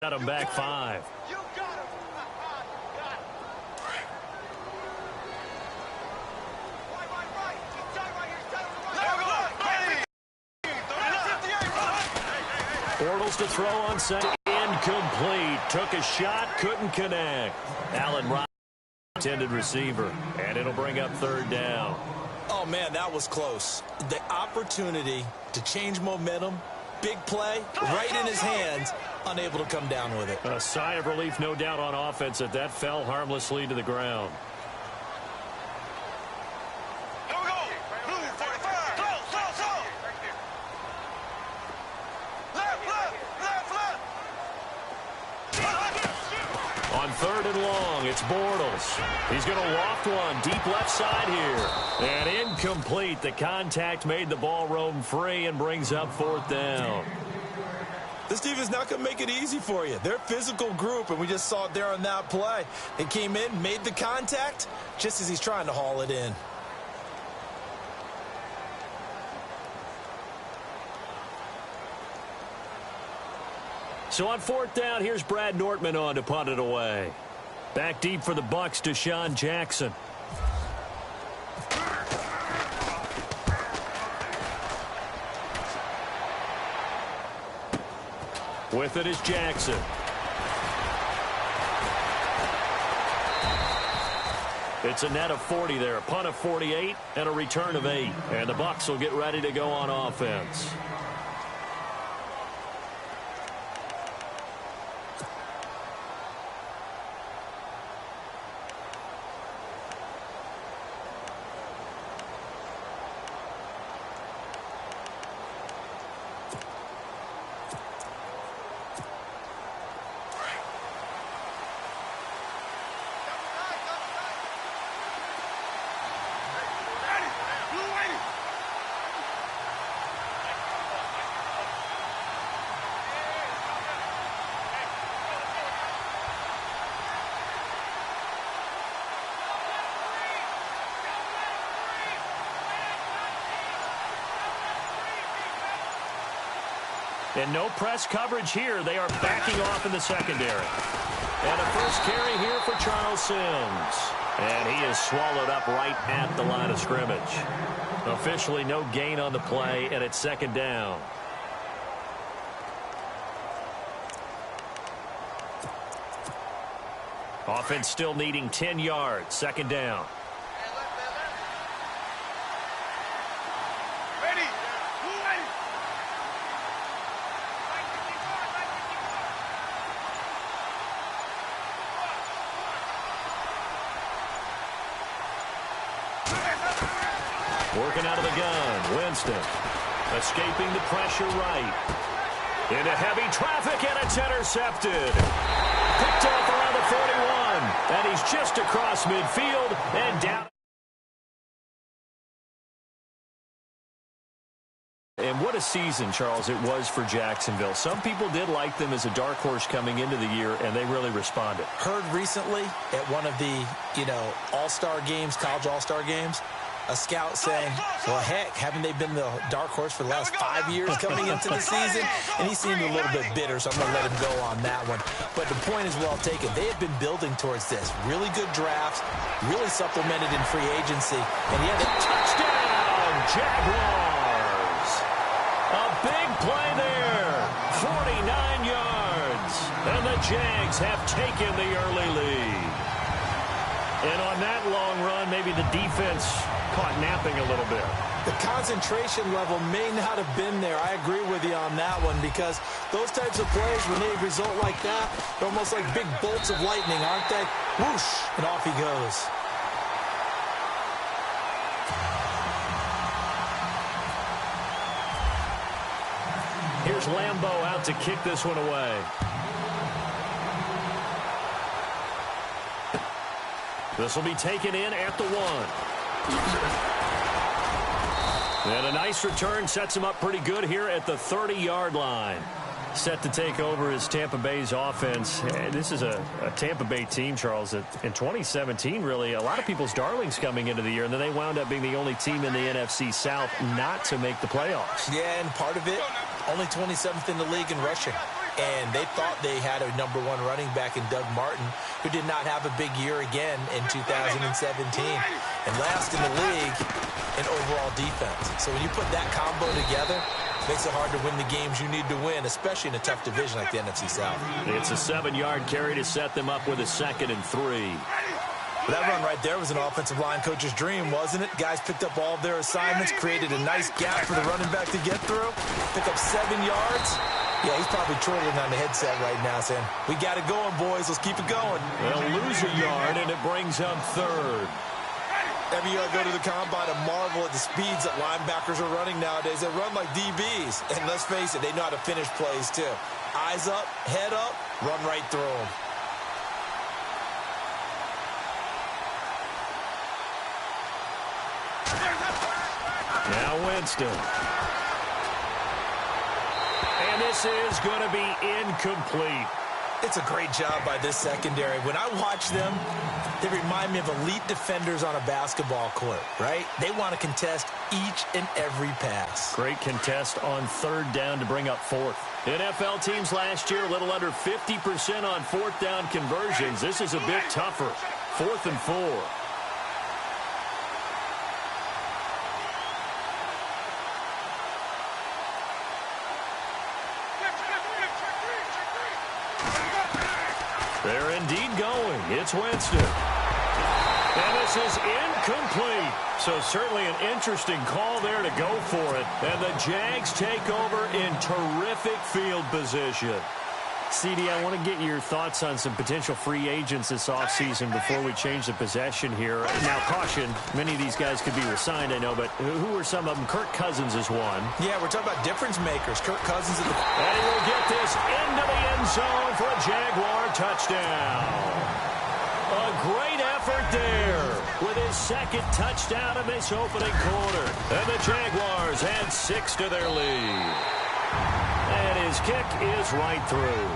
Got him back 5. Bortles to throw on second. Incomplete. Took a shot, couldn't connect. Allen Robinson, intended receiver, and it'll bring up 3rd down. Oh, man, that was close. The opportunity to change momentum, big play, right in his hands, unable to come down with it. A sigh of relief, no doubt, on offense that fell harmlessly to the ground. On 3rd and long, it's Bortles. He's going to loft one deep left side here. And incomplete. The contact made the ball roam free and brings up 4th down. This team is not going to make it easy for you. They're a physical group, and we just saw it there on that play. They came in, made the contact, just as he's trying to haul it in. So on 4th down, here's Brad Nortman on to punt it away. Back deep for the Bucs, Deshaun Jackson. With it is Jackson. It's a net of 40 there, a punt of 48 and a return of 8. And the Bucs will get ready to go on offense. And no press coverage here. They are backing off in the secondary. And a first carry here for Charles Sims. And he is swallowed up right at the line of scrimmage. Officially no gain on the play, and it's 2nd down. Offense still needing 10 yards. 2nd down. Working out of the gun, Winston. Escaping the pressure right. Into heavy traffic, and it's intercepted. Picked off around the 41. And he's just across midfield and down. And what a season, Charles, it was for Jacksonville. Some people did like them as a dark horse coming into the year, and they really responded. Heard recently at one of the, all-star games, college all-star games, a scout saying, well, heck, haven't they been the dark horse for the last 5 years coming into the season? And he seemed a little bit bitter, so I'm going to let him go on that one. But the point is well taken. They have been building towards this. Really good drafts, really supplemented in free agency. And he had a touchdown, Jaguars. A big play there, 49 yards. And the Jags have taken the early lead. And on that long run, maybe the defense caught napping a little bit. The concentration level may not have been there. I agree with you on that one, because those types of plays, when they result like that, they're almost like big bolts of lightning, aren't they? Whoosh, and off he goes. Here's Lambeau out to kick this one away. This will be taken in at the 1. And a nice return sets him up pretty good here at the 30-yard line. Set to take over as Tampa Bay's offense. And this is a Tampa Bay team, Charles, that in 2017, really, a lot of people's darlings coming into the year, and then they wound up being the only team in the NFC South not to make the playoffs. Yeah, and part of it, only 27th in the league in rushing. and they thought they had a #1 running back in Doug Martin, who did not have a big year again in 2017, and last in the league in overall defense. So when you put that combo together, it makes it hard to win the games you need to win, especially in a tough division like the NFC South. It's a 7-yard carry to set them up with a 2nd and 3. That run right there was an offensive line coach's dream, wasn't it? Guys picked up all of their assignments, created a nice gap for the running back to get through, pick up 7 yards. Yeah, he's probably twirling on the headset right now saying, we got it going, boys. Let's keep it going. They'll lose a yard, and it brings up 3rd. Every year I go to the combine and marvel at the speeds that linebackers are running nowadays. They run like DBs. And let's face it, they know how to finish plays too. Eyes up, head up, run right through them. Now Winston. And this is going to be incomplete. It's a great job by this secondary. When I watch them, they remind me of elite defenders on a basketball court, right? They want to contest each and every pass. Great contest on 3rd down to bring up 4th. NFL teams last year, a little under 50% on 4th down conversions. This is a bit tougher. 4th and 4. They're indeed going. It's Winston. And this is incomplete. So certainly an interesting call there to go for it. And the Jags take over in terrific field position. CD, I want to get your thoughts on some potential free agents this offseason before we change the possession here. Now, caution, many of these guys could be re-signed, I know, but who are some of them? Kirk Cousins is one. Yeah, we're talking about difference makers. Kirk Cousins. And he will get this into the end zone for a Jaguar touchdown. A great effort there with his 2nd touchdown of this opening quarter. And the Jaguars add 6 to their lead. And his kick is right through.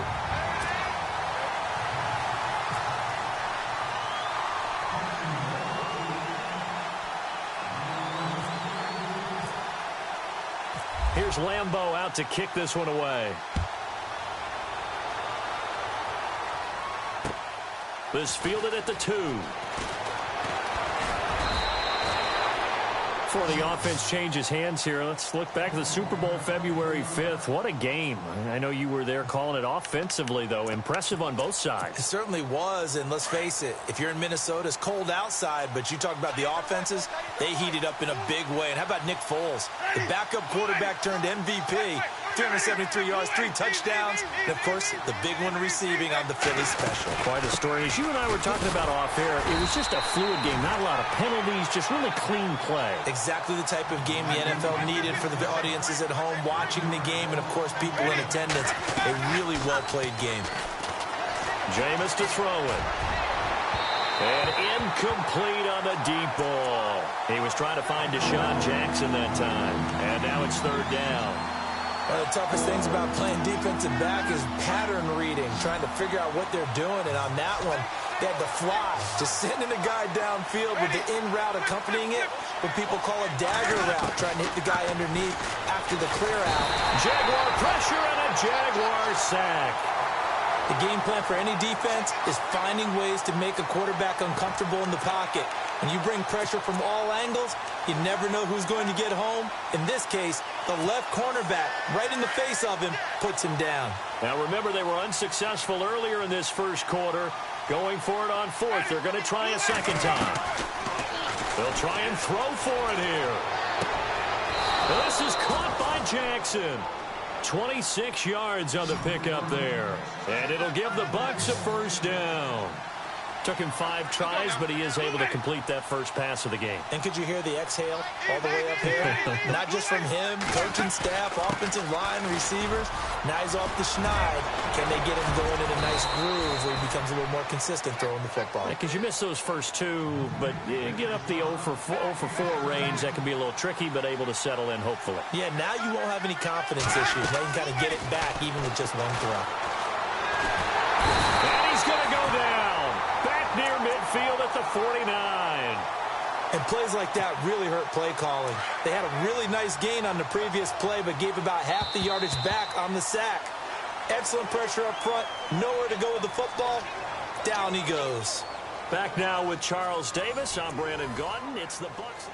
Here's Lambeau out to kick this one away. This fielded at the 2. Before the offense changes hands here, let's look back at the Super Bowl February 5th. What a game. I know you were there calling it offensively, though. Impressive on both sides. It certainly was, and let's face it, if you're in Minnesota, it's cold outside, but you talk about the offenses, they heated up in a big way. And how about Nick Foles? The backup quarterback turned MVP. 373 yards, 3 touchdowns, and, of course, the big one receiving on the Philly special. Quite a story. As you and I were talking about off air, it was just a fluid game. Not a lot of penalties, just really clean play. Exactly the type of game the NFL needed for the audiences at home watching the game and, of course, people in attendance. A really well-played game. Jameis to throw it. And incomplete on the deep ball. He was trying to find Deshaun Jackson that time. And now it's 3rd down. One of the toughest things about playing defensive back is pattern reading, trying to figure out what they're doing. And on that one, they had to fly, just sending a guy downfield with the in route accompanying it, what people call a dagger route, trying to hit the guy underneath after the clear out. Jaguar pressure and a Jaguar sack. The game plan for any defense is finding ways to make a quarterback uncomfortable in the pocket. When you bring pressure from all angles, you never know who's going to get home. In this case, the left cornerback, right in the face of him, puts him down. Now remember, they were unsuccessful earlier in this first quarter. Going for it on 4th. They're going to try a 2nd time. They'll try and throw for it here. This is caught by Jackson. 26 yards on the pickup there. And it'll give the Bucs a 1st down. Took him 5 tries, but he is able to complete that first pass of the game. And could you hear the exhale all the way up here? Not just from him, coaching staff, offensive line, receivers. Now he's off the schneid. Can they get him going in a nice groove where he becomes a little more consistent throwing the football? Because you miss those first 2, but you get up the 0 for 4 range. That can be a little tricky, but able to settle in, hopefully. Yeah, now you won't have any confidence issues. Now you can kind of get it back even with just 1 throw. And he's going to go down. Near midfield at the 49. And plays like that really hurt play calling. They had a really nice gain on the previous play, but gave about half the yardage back on the sack. Excellent pressure up front. Nowhere to go with the football. Down he goes. Back now with Charles Davis. I'm Brandon Gaudin. It's the Bucs.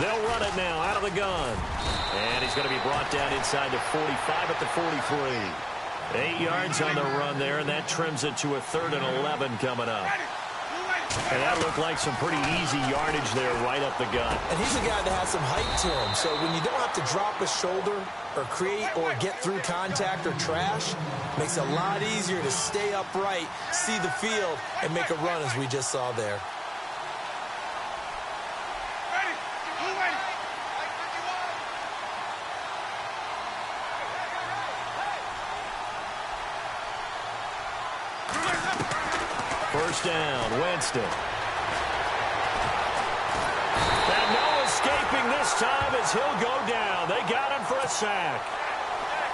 They'll run it now out of the gun. And he's going to be brought down inside the 45 at the 43. 8 yards on the run there, and that trims it to a 3rd and 11 coming up. And that looked like some pretty easy yardage there right up the gut. And he's a guy that has some height to him. So when you don't have to drop a shoulder or create or get through contact or trash, makes it a lot easier to stay upright, see the field, and make a run as we just saw there. First down, Winston. And no escaping this time as he'll go down. They got him for a sack.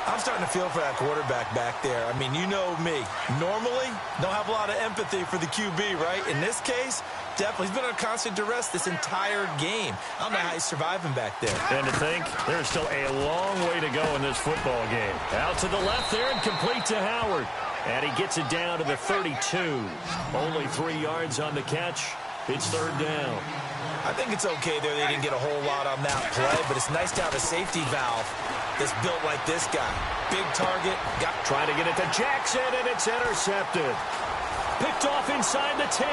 I'm starting to feel for that quarterback back there. I mean, you know me. Normally, don't have a lot of empathy for the QB, right? In this case, definitely. He's been under constant duress this entire game. I don't know how he's surviving back there. And to think, there's still a long way to go in this football game. Out to the left there and complete to Howard. And he gets it down to the 32. Only 3 yards on the catch. It's 3rd down. I think it's okay there. They didn't get a whole lot on that play, but it's nice to have a safety valve that's built like this guy. Big target. Trying to get it to Jackson, and it's intercepted. Picked off inside the 10.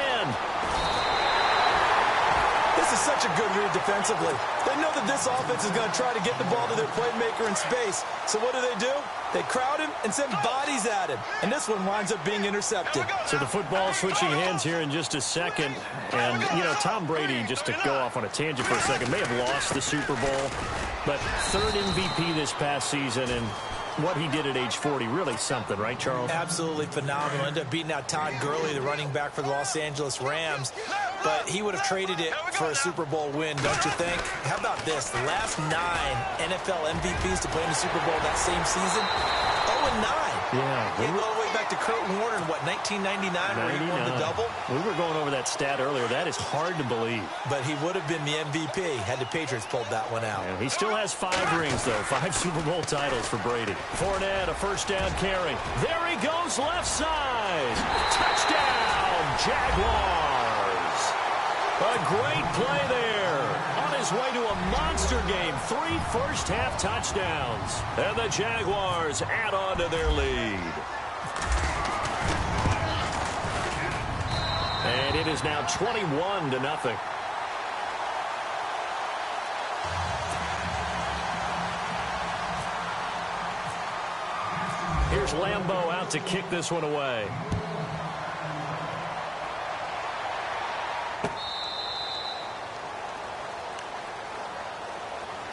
This is such a good read defensively. They know that this offense is going to try to get the ball to their playmaker in space. So what do? They crowd him and send bodies at him. And this one winds up being intercepted. So the football switching hands here in just a second. And, you know, Tom Brady, just to go off on a tangent for a second, may have lost the Super Bowl. But 3rd MVP this past season, and what he did at age 40, really something, right, Charles? Absolutely phenomenal. Ended up beating out Todd Gurley, the running back for the Los Angeles Rams. But he would have traded it for a Super Bowl win, don't you think? How about this? The last 9 NFL MVPs to play in the Super Bowl that same season, 0-9. Yeah. He went all the way back to Kurt Warner in, 1999, where he won the double? We were going over that stat earlier. That is hard to believe. But he would have been the MVP had the Patriots pulled that one out. Yeah, he still has 5 rings, though. 5 Super Bowl titles for Brady. Fournette, a first down carry. There he goes, left side. Touchdown, Jaguars. A great play there. On his way to a monster game. 3 first-half touchdowns. And the Jaguars add on to their lead. And it is now 21-0. Here's Lambeau out to kick this one away.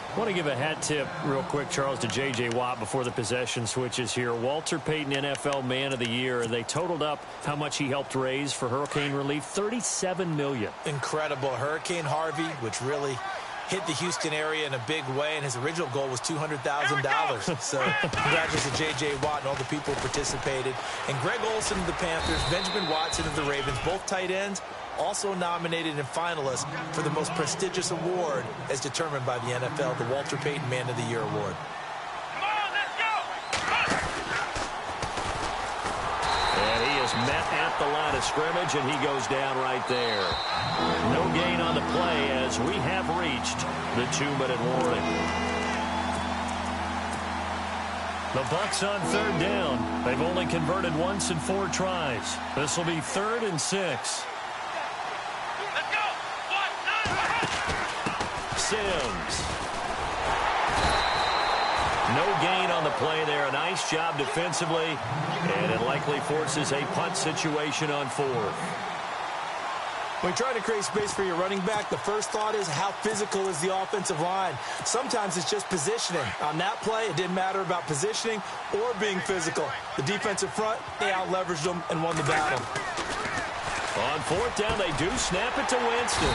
I want to give a hat tip real quick, Charles, to J.J. Watt before the possession switches here. Walter Payton, NFL Man of the Year. They totaled up how much he helped raise for hurricane relief, $37 million. Incredible. Hurricane Harvey, which really hit the Houston area in a big way, and his original goal was $200,000. So congratulations to J.J. Watt and all the people who participated. And Greg Olsen of the Panthers, Benjamin Watson of the Ravens, both tight ends, also nominated and finalists for the most prestigious award as determined by the NFL, the Walter Payton Man of the Year Award. Come on, let's go! And he is met at the line of scrimmage, and he goes down right there. No gain on the play as we have reached the 2-minute warning. The Bucs on 3rd down. They've only converted once in 4 tries. This will be 3rd and 6. Sims. No gain on the play there. A nice job defensively, and it likely forces a punt situation on 4th. When you're trying to create space for your running back, the first thought is how physical is the offensive line. Sometimes it's just positioning. On that play, it didn't matter about positioning or being physical. The defensive front, they out-leveraged them and won the battle. On 4th down, they do snap it to Winston.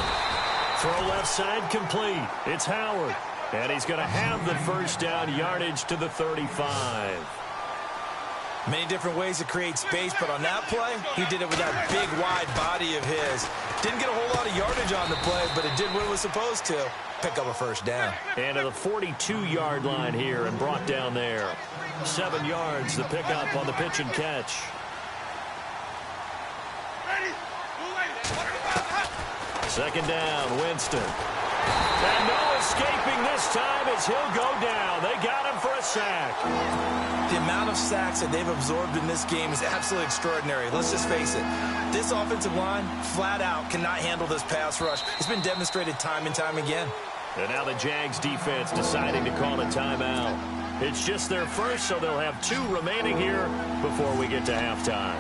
Throw left side complete. It's Howard. And he's going to have the first down yardage to the 35. Many different ways to create space, but on that play, he did it with that big, wide body of his. Didn't get a whole lot of yardage on the play, but it did what it was supposed to. Pick up a first down. And to the 42-yard line here and brought down there. 7 yards the pickup on the pitch and catch. Second down, Winston. And no escaping this time as he'll go down. They got him for a sack. The amount of sacks that they've absorbed in this game is absolutely extraordinary. Let's just face it. This offensive line, flat out, cannot handle this pass rush. It's been demonstrated time and time again. And now the Jags defense deciding to call a timeout. It's just their first, so they'll have 2 remaining here before we get to halftime.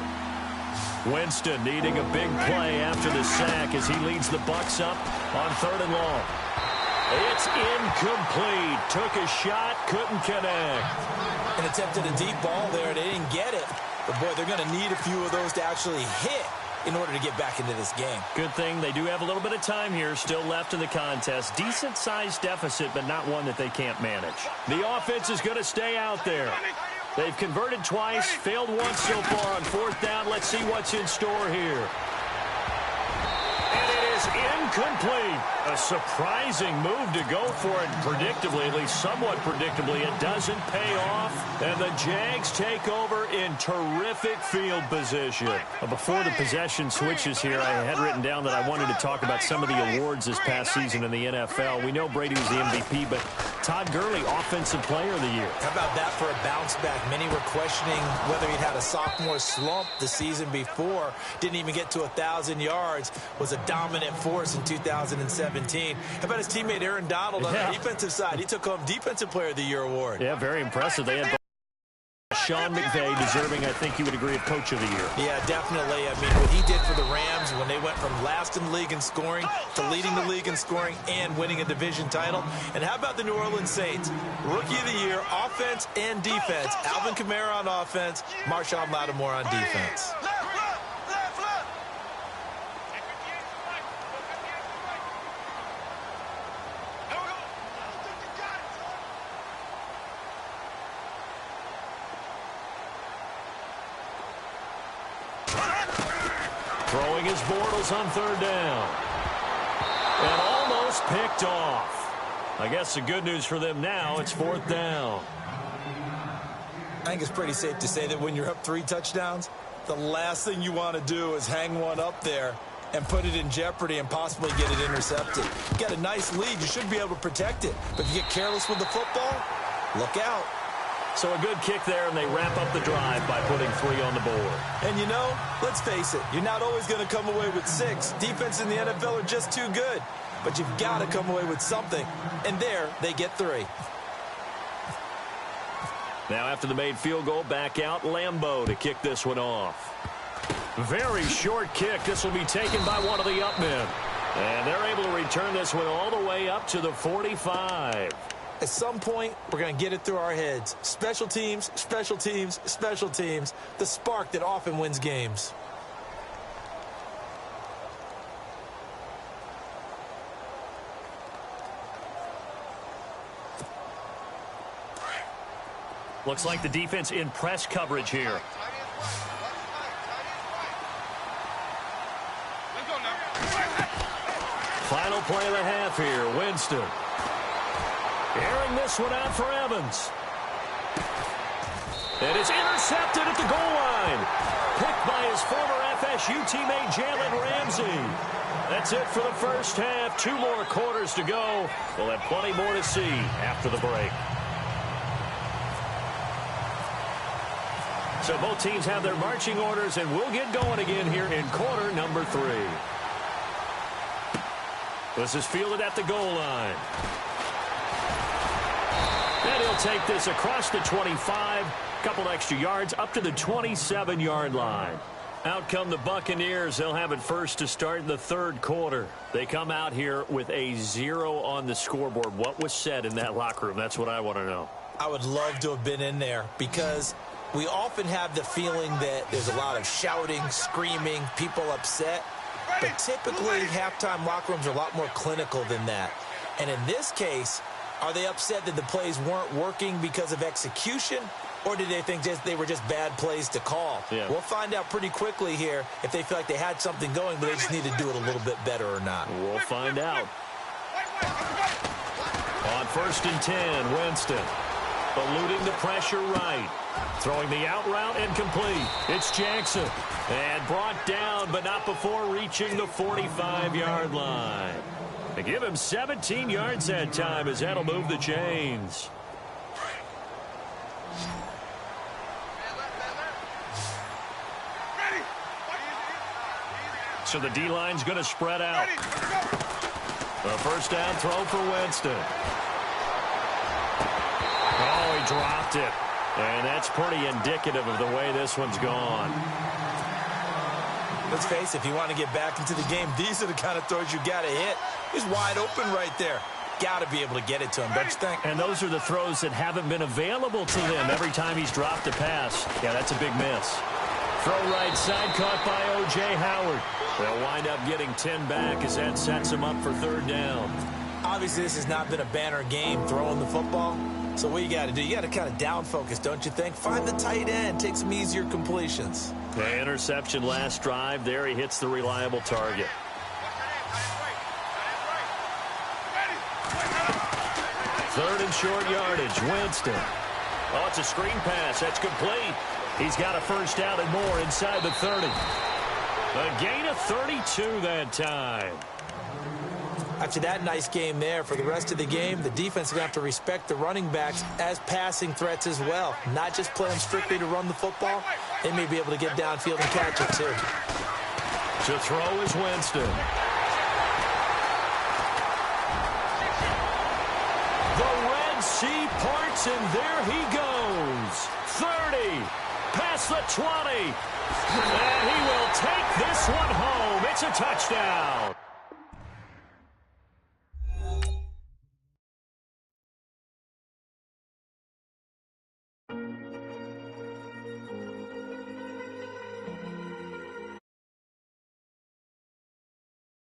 Winston needing a big play after the sack as he leads the Bucs up on 3rd and long. It's incomplete. Took a shot, couldn't connect. And attempted a deep ball there. They didn't get it. But, boy, they're going to need a few of those to actually hit in order to get back into this game. Good thing they do have a little bit of time here still left in the contest. Decent-sized deficit, but not one that they can't manage. The offense is going to stay out there. They've converted twice, failed once so far on 4th down. Let's see what's in store here. And it is incomplete. A surprising move to go for it predictably, at least somewhat predictably. It doesn't pay off, and the Jags take over in terrific field position. Before the possession switches here, I had written down that I wanted to talk about some of the awards this past season in the NFL. We know Brady was the MVP, but Todd Gurley, Offensive Player of the Year. How about that for a bounce back? Many were questioning whether he'd had a sophomore slump the season before. Didn't even get to 1,000 yards. Was a dominant force in 2017. How about his teammate Aaron Donald on the defensive side? He took home Defensive Player of the Year award. Yeah, very impressive. They had Sean McVay deserving, I think you would agree, of Coach of the Year. Yeah, definitely. I mean, what he did for the Rams when they went from last in the league in scoring to leading the league in scoring and winning a division title. And how about the New Orleans Saints? Rookie of the Year, offense and defense. Alvin Kamara on offense, Marshawn Lattimore on defense. Throwing his Bortles on 3rd down. And almost picked off. I guess the good news for them now, it's 4th down. I think it's pretty safe to say that when you're up 3 touchdowns, the last thing you want to do is hang one up there and put it in jeopardy and possibly get it intercepted. You got a nice lead. You should be able to protect it. But if you get careless with the football, look out. So a good kick there, and they wrap up the drive by putting 3 on the board. And, you know, let's face it, you're not always going to come away with 6. Defense in the NFL are just too good. But you've got to come away with something. And there, they get 3. Now after the made field goal, back out Lambeau to kick this one off. Very short kick. This will be taken by one of the upmen. And they're able to return this one all the way up to the 45. At some point, we're going to get it through our heads. Special teams, special teams, special teams. The spark that often wins games. Looks like the defense in press coverage here. Final play of the half here. Winston. Airing this one out for Evans. And it's intercepted at the goal line. Picked by his former FSU teammate Jalen Ramsey. That's it for the first half. 2 more quarters to go. We'll have plenty more to see after the break. So both teams have their marching orders, and we'll get going again here in quarter number 3. This is fielded at the goal line. And he'll take this across the 25. Couple extra yards up to the 27-yard line. Out come the Buccaneers. They'll have it first to start the 3rd quarter. They come out here with a 0 on the scoreboard. What was said in that locker room? That's what I want to know. I would love to have been in there because we often have the feeling that there's a lot of shouting, screaming, people upset. But typically, halftime locker rooms are a lot more clinical than that. And in this case, are they upset that the plays weren't working because of execution? Or did they think they were just bad plays to call? Yeah. We'll find out pretty quickly here if they feel like they had something going, but they just need to do it a little bit better or not. We'll find out. On 1st and 10, Winston. Eluding the pressure right. Throwing the out route incomplete. It's Jackson. And brought down, but not before reaching the 45-yard line. They give him 17 yards that time as that'll move the chains. So the D-line's going to spread out. A first down throw for Winston. Oh, he dropped it. And that's pretty indicative of the way this one's gone. Let's face it, if you want to get back into the game, these are the kind of throws you got to hit. He's wide open right there. Got to be able to get it to him, don't you think? And those are the throws that haven't been available to them every time he's dropped a pass. Yeah, that's a big miss. Throw right side caught by O.J. Howard. They'll wind up getting 10 back as that sets him up for 3rd down. Obviously, this has not been a banner game throwing the football. So what you got to do, you got to kind of down focus, don't you think? Find the tight end, take some easier completions. The interception last drive. There he hits the reliable target. Third and short yardage. Winston. Oh, it's a screen pass. That's complete. He's got a first down and more inside the 30. A gain of 32 that time. After that nice game there, for the rest of the game, the defense is going to have to respect the running backs as passing threats as well. Not just play them strictly to run the football. They may be able to get downfield and catch it, too. To throw is Winston. The Red Sea parts, and there he goes. 30, past the 20. And he will take this one home. It's a touchdown.